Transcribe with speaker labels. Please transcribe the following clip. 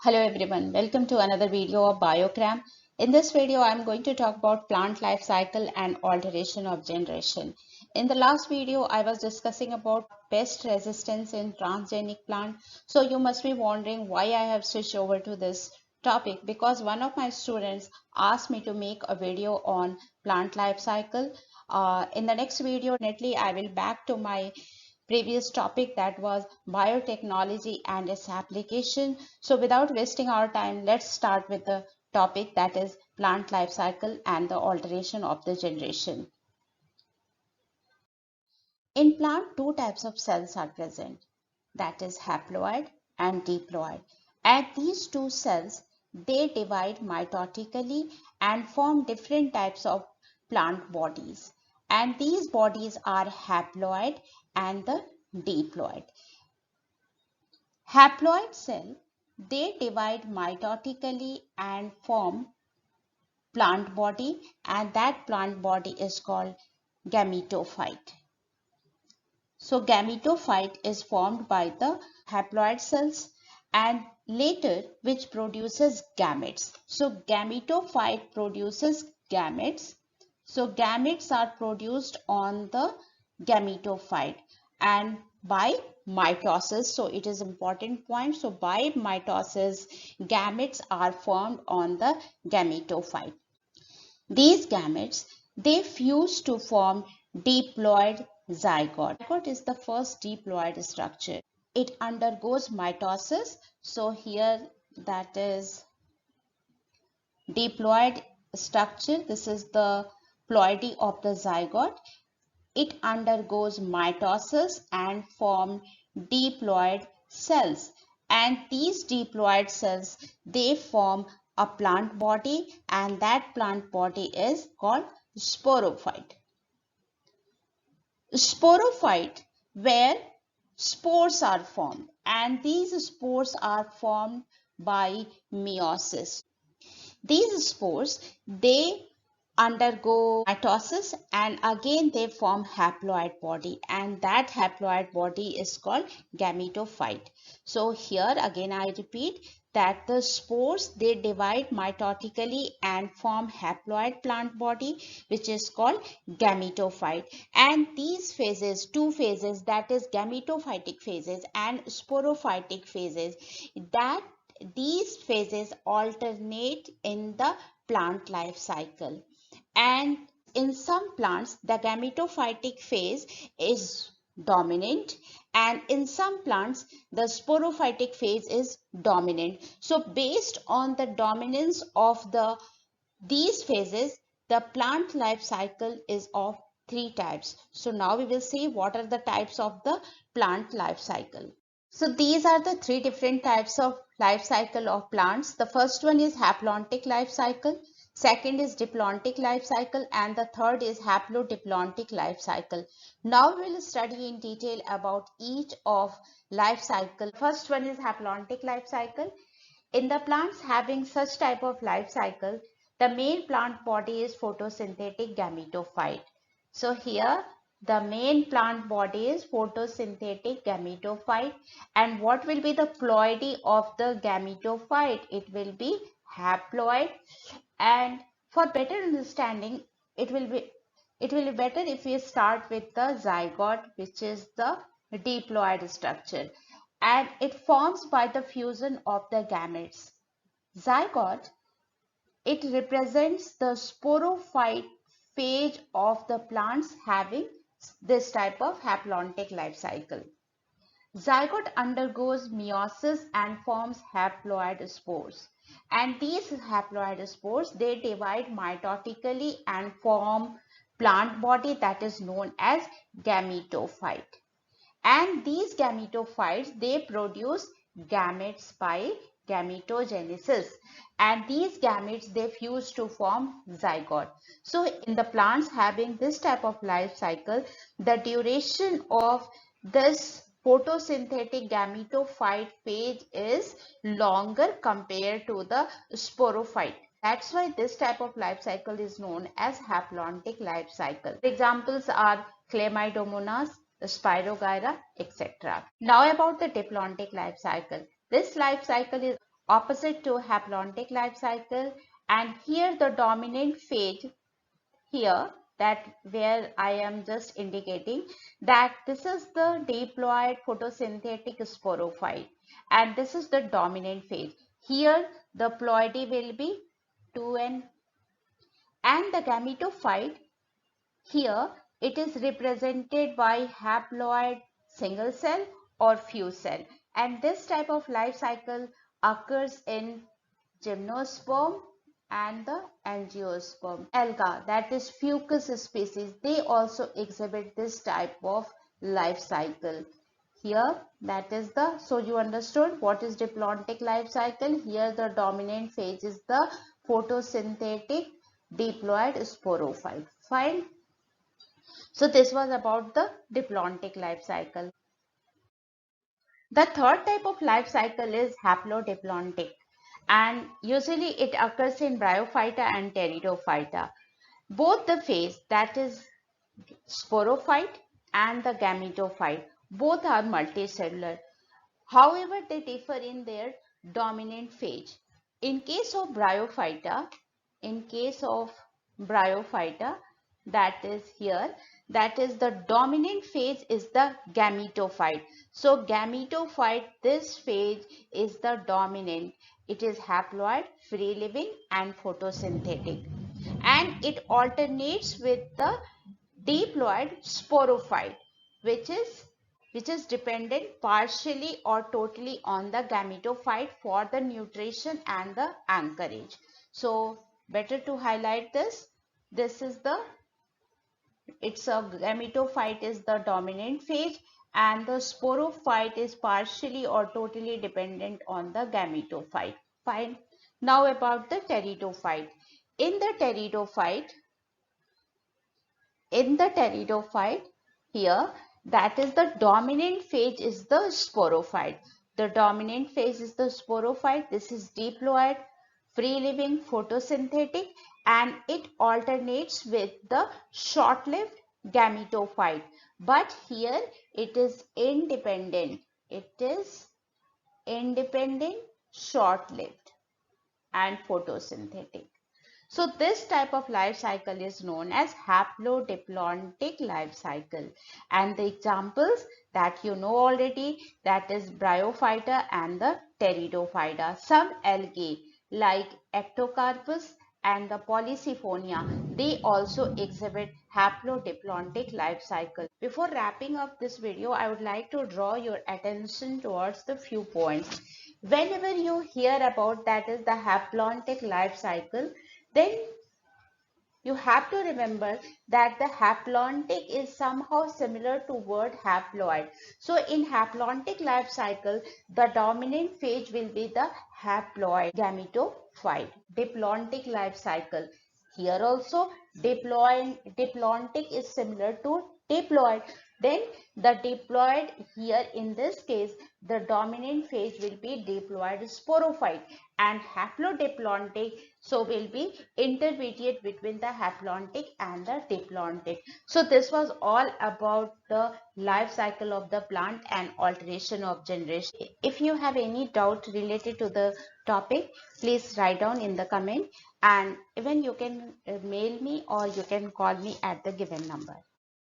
Speaker 1: Hello everyone, welcome to another video of Biocram. In this video, I'm going to talk about plant life cycle and alteration of generation. In the last video, I was discussing about pest resistance in transgenic plant. So you must be wondering why I have switched over to this topic, because one of my students asked me to make a video on plant life cycle. In the next video, definitely I will back to my previous topic, that was biotechnology and its application. So without wasting our time, let's start with the topic, that is plant life cycle and the alteration of the generation. In plant, two types of cells are present, that is haploid and diploid. And these two cells, they divide mitotically and form different types of plant bodies. And these bodies are haploid and the diploid. Haploid cell, they divide mitotically and form plant body, and that plant body is called gametophyte. So gametophyte is formed by the haploid cells and later which produces gametes. So gametophyte produces gametes. So gametes are produced on the gametophyte and by mitosis. So it is important point. So by mitosis, gametes are formed on the gametophyte. These gametes, they fuse to form diploid zygote. Zygote is the first diploid structure. It undergoes mitosis. So here that is diploid structure. This is the ploidy of the zygote. It undergoes mitosis and form diploid cells. And these diploid cells, they form a plant body, and that plant body is called sporophyte. Sporophyte, where spores are formed, and these spores are formed by meiosis. These spores, they undergo mitosis and again they form haploid body, and that haploid body is called gametophyte. So here again I repeat that the spores, they divide mitotically and form haploid plant body, which is called gametophyte. And these phases, two phases, that is gametophytic phases and sporophytic phases, that these phases alternate in the plant life cycle. And in some plants, the gametophytic phase is dominant, and in some plants, the sporophytic phase is dominant. So based on the dominance of these phases, the plant life cycle is of three types. So now we will see what are the types of the plant life cycle. So these are the three different types of life cycle of plants. The first one is haplontic life cycle, second is diplontic life cycle, and the third is haplodiplontic life cycle. Now we will study in detail about each of life cycle. First one is haplontic life cycle. In the plants having such type of life cycle, the main plant body is photosynthetic gametophyte. So here the main plant body is photosynthetic gametophyte. And what will be the ploidy of the gametophyte? It will be haploid. And for better understanding, it will be better if we start with the zygote, which is the diploid structure, and it forms by the fusion of the gametes. Zygote, it represents the sporophyte phase of the plants having this type of haplontic life cycle. Zygote undergoes meiosis and forms haploid spores. And these haploid spores, they divide mitotically and form plant body, that is known as gametophyte. And these gametophytes, they produce gametes by gametogenesis, and these gametes, they fuse to form zygote. So in the plants having this type of life cycle, the duration of this photosynthetic gametophyte phase is longer compared to the sporophyte. That's why this type of life cycle is known as haplontic life cycle. Examples are Chlamydomonas, Spirogyra, etc. Now about the diplontic life cycle. This life cycle is opposite to haplontic life cycle. And here the dominant phase, here that where I am just indicating that this is the diploid photosynthetic sporophyte, and this is the dominant phase. Here the ploidy will be 2n, and the gametophyte, here it is represented by haploid single cell or fused cell, and this type of life cycle occurs in gymnosperm and the angiosperm. Alga, that is fucus species, they also exhibit this type of life cycle. Here that is the, so you understood what is diplontic life cycle. Here the dominant phase is the photosynthetic diploid sporophyte. Fine. So this was about the diplontic life cycle. The third type of life cycle is haplodiplontic, and usually it occurs in Bryophyta and Pteridophyta. Both the phase, that is sporophyte and the gametophyte, both are multicellular. However, they differ in their dominant phase. In case of Bryophyta, in case of Bryophyta, that is here, that is the dominant phase is the gametophyte. So gametophyte, this phase is the dominant. It is haploid, free living and photosynthetic, and it alternates with the diploid sporophyte, which is dependent partially or totally on the gametophyte for the nutrition and the anchorage. So better to highlight this. This is the, it's a gametophyte is the dominant phase, and the sporophyte is partially or totally dependent on the gametophyte. Fine. Now about the pteridophyte. In the pteridophyte, here, that is the dominant phase is the sporophyte. The dominant phase is the sporophyte. This is diploid, free living, photosynthetic, and it alternates with the short-lived gametophyte. But here it is independent. It is independent, short-lived and photosynthetic. So this type of life cycle is known as haplodiplontic life cycle, and the examples that you know already, that is Bryophyta and the Pteridophyta. Some algae like Ectocarpus and the Polysiphonia, they also exhibit haplodiplontic life cycle. Before wrapping up this video, I would like to draw your attention towards the few points. Whenever you hear about that is the haplontic life cycle, then you have to remember that the haplontic is somehow similar to word haploid. So in haplontic life cycle, the dominant phase will be the haploid gametophyte. Diplontic life cycle. Here also diplontic is similar to diploid. Then the diploid, here in this case, the dominant phase will be diploid sporophyte, and haplodiplontic so will be intermediate between the haplontic and the diplontic. So this was all about the life cycle of the plant and alteration of generation. If you have any doubt related to the topic, please write down in the comment, and even you can mail me or you can call me at the given number.